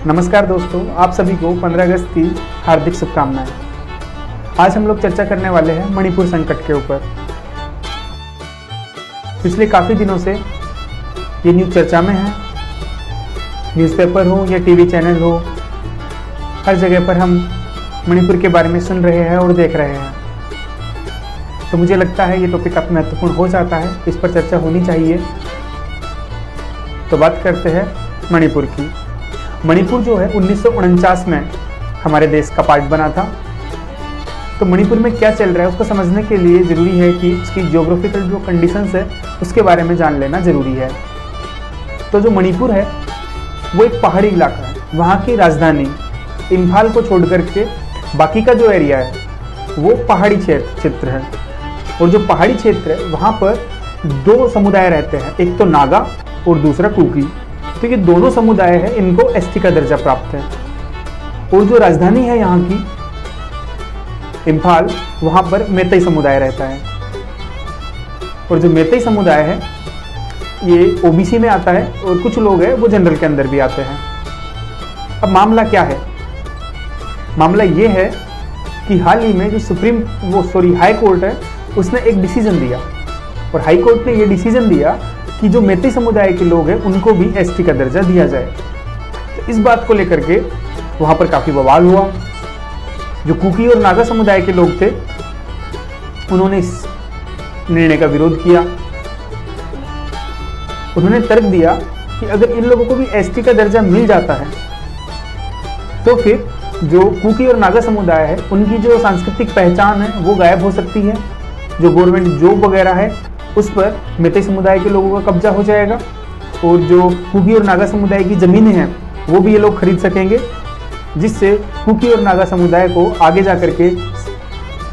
नमस्कार दोस्तों, आप सभी को 15 अगस्त की हार्दिक शुभकामनाएं। आज हम लोग चर्चा करने वाले हैं मणिपुर संकट के ऊपर। पिछले काफ़ी दिनों से ये न्यूज़ चर्चा में है। न्यूज़पेपर हो या टीवी चैनल हो, हर जगह पर हम मणिपुर के बारे में सुन रहे हैं और देख रहे हैं। तो मुझे लगता है ये टॉपिक काफ़ी महत्वपूर्ण हो जाता है, इस पर चर्चा होनी चाहिए। तो बात करते हैं मणिपुर की। मणिपुर जो है 1949 में हमारे देश का पार्ट बना था। तो मणिपुर में क्या चल रहा है उसको समझने के लिए ज़रूरी है कि उसकी ज्योग्राफिकल जो कंडीशंस है उसके बारे में जान लेना ज़रूरी है। तो जो मणिपुर है वो एक पहाड़ी इलाका है। वहाँ की राजधानी इम्फाल को छोड़ करके बाकी का जो एरिया है वो पहाड़ी क्षेत्र है। और जो पहाड़ी क्षेत्र है वहाँ पर दो समुदाय रहते हैं, एक तो नागा और दूसरा कुकी। तो ये दोनों समुदाय है, इनको एसटी का दर्जा प्राप्त है। और जो राजधानी है यहाँ की इम्फाल, वहाँ पर मैतेई समुदाय रहता है। और जो मैतेई समुदाय है ये ओबीसी में आता है और कुछ लोग हैं वो जनरल के अंदर भी आते हैं। अब मामला क्या है? मामला ये है कि हाल ही में जो हाई कोर्ट है उसने एक डिसीजन दिया। और हाई कोर्ट ने ये डिसीजन दिया कि जो मैतेई समुदाय के लोग हैं उनको भी एसटी का दर्जा दिया जाए। तो इस बात को लेकर के वहाँ पर काफ़ी बवाल हुआ। जो कुकी और नागा समुदाय के लोग थे उन्होंने इस निर्णय का विरोध किया। उन्होंने तर्क दिया कि अगर इन लोगों को भी एसटी का दर्जा मिल जाता है तो फिर जो कुकी और नागा समुदाय है उनकी जो सांस्कृतिक पहचान है वो गायब हो सकती है। जो गवर्नमेंट जॉब वगैरह है उस पर मैतेई समुदाय के लोगों का कब्जा हो जाएगा। और जो कुकी और नागा समुदाय की ज़मीनें हैं वो भी ये लोग खरीद सकेंगे, जिससे कुकी और नागा समुदाय को आगे जा कर के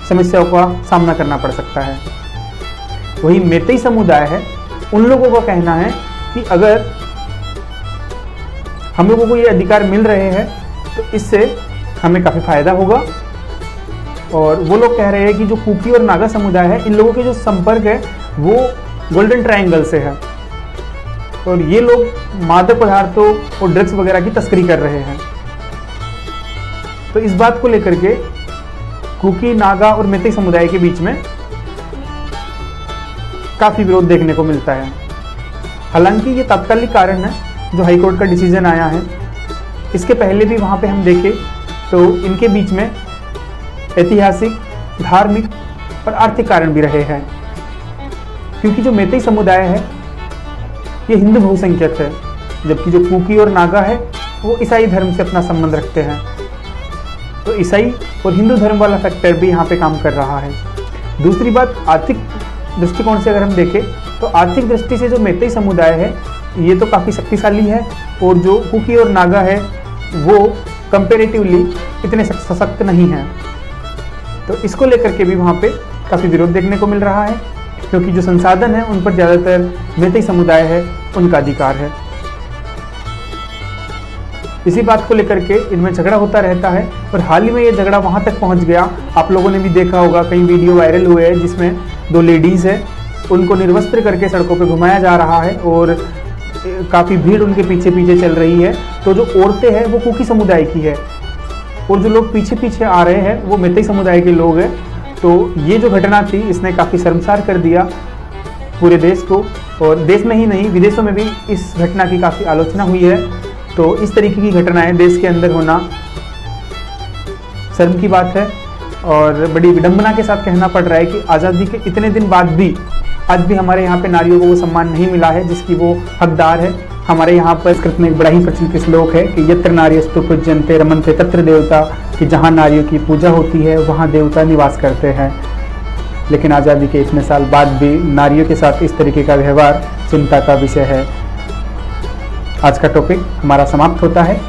समस्याओं का सामना करना पड़ सकता है। वही मैतेई समुदाय है, उन लोगों का कहना है कि अगर हम लोगों को ये अधिकार मिल रहे हैं तो इससे हमें काफ़ी फायदा होगा। और वो लोग कह रहे हैं कि जो कुकी और नागा समुदाय है इन लोगों के जो संपर्क है वो गोल्डन ट्रायंगल से है और ये लोग मादक पदार्थों और ड्रग्स वगैरह की तस्करी कर रहे हैं। तो इस बात को लेकर के कुकी, नागा और मैतेई समुदाय के बीच में काफ़ी विरोध देखने को मिलता है। हालांकि ये तात्कालिक कारण है जो हाईकोर्ट का डिसीजन आया है। इसके पहले भी वहाँ पे हम देखें तो इनके बीच में ऐतिहासिक, धार्मिक और आर्थिक कारण भी रहे हैं। क्योंकि जो मैतेई समुदाय है ये हिंदू बहुसंख्यक है, जबकि जो कुकी और नागा है वो ईसाई धर्म से अपना संबंध रखते हैं। तो ईसाई और हिंदू धर्म वाला फैक्टर भी यहाँ पे काम कर रहा है। दूसरी बात, आर्थिक दृष्टिकोण से अगर हम देखें तो आर्थिक दृष्टि से जो मैतेई समुदाय है ये तो काफ़ी शक्तिशाली है और जो कुकी और नागा है वो कंपेरेटिवली इतने सशक्त नहीं हैं। तो इसको लेकर के भी वहाँ पे काफ़ी विरोध देखने को मिल रहा है, क्योंकि जो संसाधन है उन पर ज़्यादातर मैतेई समुदाय है उनका अधिकार है। इसी बात को लेकर के इनमें झगड़ा होता रहता है और हाल ही में ये झगड़ा वहाँ तक पहुँच गया, आप लोगों ने भी देखा होगा, कई वीडियो वायरल हुए हैं जिसमें दो लेडीज़ है उनको निर्वस्त्र करके सड़कों पर घुमाया जा रहा है और काफ़ी भीड़ उनके पीछे पीछे चल रही है। तो जो औरतें हैं वो कुकी समुदाय की है और जो लोग पीछे पीछे आ रहे हैं वो मैतेई समुदाय के लोग हैं। तो ये जो घटना थी इसने काफ़ी शर्मसार कर दिया पूरे देश को, और देश में ही नहीं विदेशों में भी इस घटना की काफ़ी आलोचना हुई है। तो इस तरीके की घटनाएं देश के अंदर होना शर्म की बात है और बड़ी विडंबना के साथ कहना पड़ रहा है कि आज़ादी के इतने दिन बाद भी आज भी हमारे यहाँ पे नारियों को वो सम्मान नहीं मिला है जिसकी वो हकदार है। हमारे यहाँ पर संस्कृत में एक बड़ा ही प्रचलित श्लोक है कि यत्र नार्यस्तु पूज्यन्ते रमन्ते तत्र देवता, कि जहाँ नारियों की पूजा होती है वहाँ देवता निवास करते हैं। लेकिन आज़ादी के इतने साल बाद भी नारियों के साथ इस तरीके का व्यवहार चिंता का विषय है। आज का टॉपिक हमारा समाप्त होता है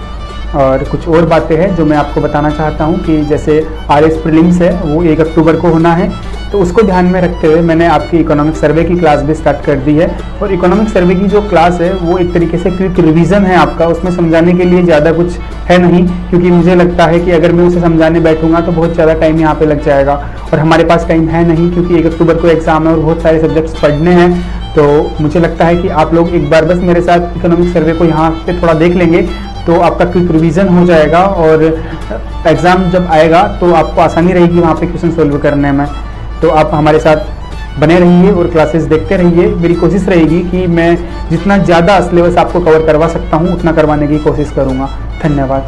और कुछ और बातें हैं जो मैं आपको बताना चाहता हूँ कि जैसे RS प्रीलिम्स है वो 1 अक्टूबर को होना है, तो उसको ध्यान में रखते हुए मैंने आपकी इकोनॉमिक सर्वे की क्लास भी स्टार्ट कर दी है। और इकोनॉमिक सर्वे की जो क्लास है वो एक तरीके से क्विक रिवीजन है आपका, उसमें समझाने के लिए ज़्यादा कुछ है नहीं, क्योंकि मुझे लगता है कि अगर मैं उसे समझाने बैठूंगा तो बहुत ज़्यादा टाइम यहाँ पे लग जाएगा और हमारे पास टाइम है नहीं, क्योंकि 1 अक्टूबर को एग्ज़ाम है और बहुत सारे सब्जेक्ट्स पढ़ने हैं। तो मुझे लगता है कि आप लोग एक बार बस मेरे साथ इकोनॉमिक सर्वे को यहाँ पे थोड़ा देख लेंगे तो आपका क्विक रिवीजन हो जाएगा और एग्ज़ाम जब आएगा तो आपको आसानी रहेगी वहाँ पे क्वेश्चन सोल्व करने में। तो आप हमारे साथ बने रहिए और क्लासेस देखते रहिए। मेरी कोशिश रहेगी कि मैं जितना ज़्यादा सिलेबस आपको कवर करवा सकता हूँ उतना करवाने की कोशिश करूँगा। धन्यवाद।